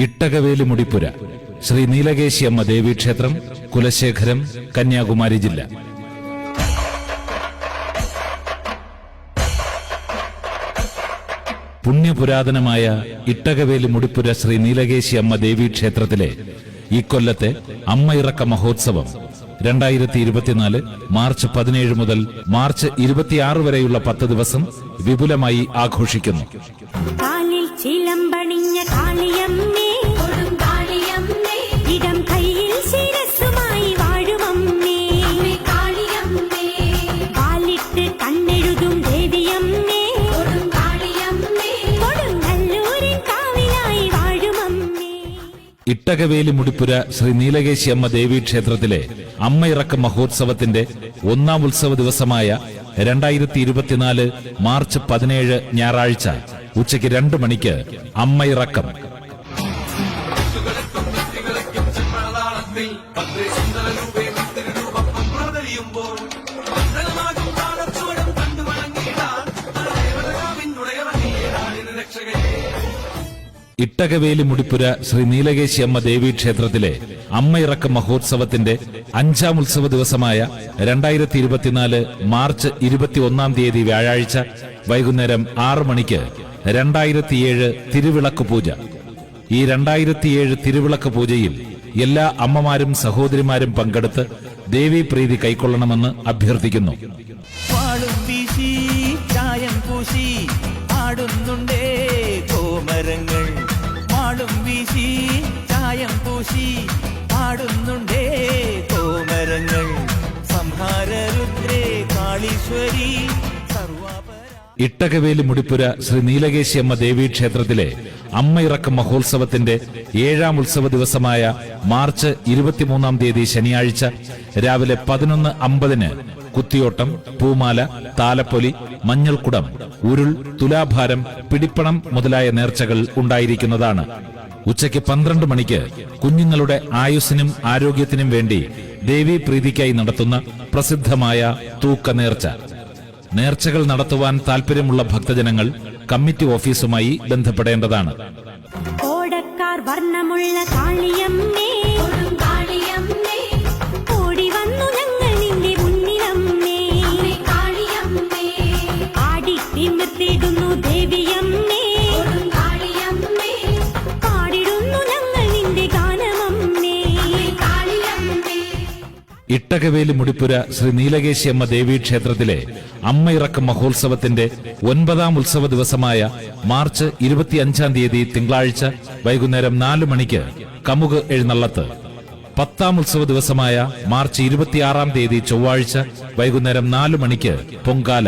ഇട്ടകവേലി മുടിപ്പുര ശ്രീ നീലകേശിയമ്മ ദേവീക്ഷേത്രം, കുലശേഖരം, കന്യാകുമാരി ജില്ല. പുണ്യപുരാതനമായ ഇട്ടകവേലി മുടിപ്പുര ശ്രീ നീലകേശിയമ്മ ദേവീക്ഷേത്രത്തിലെ ഇക്കൊല്ലത്തെ അമ്മയിറക്ക മഹോത്സവം 2024 മാർച്ച് 17 മുതൽ മാർച്ച് 26 വരെയുള്ള 10 ദിവസം വിപുലമായി ആഘോഷിക്കുന്നു. ഇട്ടകവേലി മുടിപ്പുര ശ്രീ നീലകേശിയമ്മ ദേവീക്ഷേത്രത്തിലെ അമ്മയിറക്ക മഹോത്സവത്തിന്റെ 1ാം ഉത്സവ ദിവസമായ 2024 മാർച്ച് 17 ഞായറാഴ്ച ഉച്ചയ്ക്ക് 2 മണിക്ക് അമ്മയിറക്കം. ഇട്ടകവേലി മുടിപ്പുര ശ്രീ നീലകേശിയമ്മ ദേവീക്ഷേത്രത്തിലെ അമ്മയിറക്ക മഹോത്സവത്തിന്റെ 5ാം ഉത്സവ ദിവസമായ 2024 മാർച്ച് 21 തീയതി വ്യാഴാഴ്ച വൈകുന്നേരം 6 മണിക്ക് 2007 തിരുവിളക്ക് പൂജ. ഈ 2007 തിരുവിളക്ക് പൂജയിൽ എല്ലാ അമ്മമാരും സഹോദരിമാരും പങ്കെടുത്ത് ദേവീപ്രീതി കൈക്കൊള്ളണമെന്ന് അഭ്യർത്ഥിക്കുന്നു. മാളും വീശി ചായം പൂശി പാടുന്നുണ്ടേ കോമരങ്ങൾ. സംഹാരരുദ്രേ കാളീശ്വരി ഇട്ടകവേലി മുടിപ്പുര ശ്രീ നീലകേശിയമ്മ ദേവീക്ഷേത്രത്തിലെ അമ്മയിറക്ക മഹോത്സവത്തിന്റെ 7ാം ഉത്സവ ദിവസമായ മാർച്ച് 23 തീയതി ശനിയാഴ്ച രാവിലെ 11:50 കുത്തിയോട്ടം, പൂമാല, താലപ്പൊലി, മഞ്ഞൾക്കുടം, ഉരുൾ, തുലാഭാരം, പിടിപ്പണം മുതലായ നേർച്ചകൾ ഉണ്ടായിരിക്കുന്നതാണ്. ഉച്ചയ്ക്ക് 12 മണിക്ക് കുഞ്ഞുങ്ങളുടെ ആയുസ്സിനും ആരോഗ്യത്തിനും വേണ്ടി ദേവീപ്രീതിക്കായി നടത്തുന്ന പ്രസിദ്ധമായ തൂക്കനേർച്ച. നേർച്ചകൾ നടത്തുവാൻ താൽപര്യമുള്ള ഭക്തജനങ്ങൾ കമ്മിറ്റി ഓഫീസുമായി ബന്ധപ്പെടേണ്ടതാണ്. ഇട്ടകവേലി മുടിപ്പുര ശ്രീ നീലകേശിയമ്മ ദേവീക്ഷേത്രത്തിലെ അമ്മയിറക്ക മഹോത്സവത്തിന്റെ 9ാം ഉത്സവ ദിവസമായ മാർച്ച് 25 തീയതി തിങ്കളാഴ്ച വൈകുന്നേരം 4 മണിക്ക് കമുക് എഴുന്നള്ളത്ത്. 10ാം ഉത്സവ ദിവസമായ മാർച്ച് 26 തീയതി ചൊവ്വാഴ്ച വൈകുന്നേരം 4 മണിക്ക് പൊങ്കാല.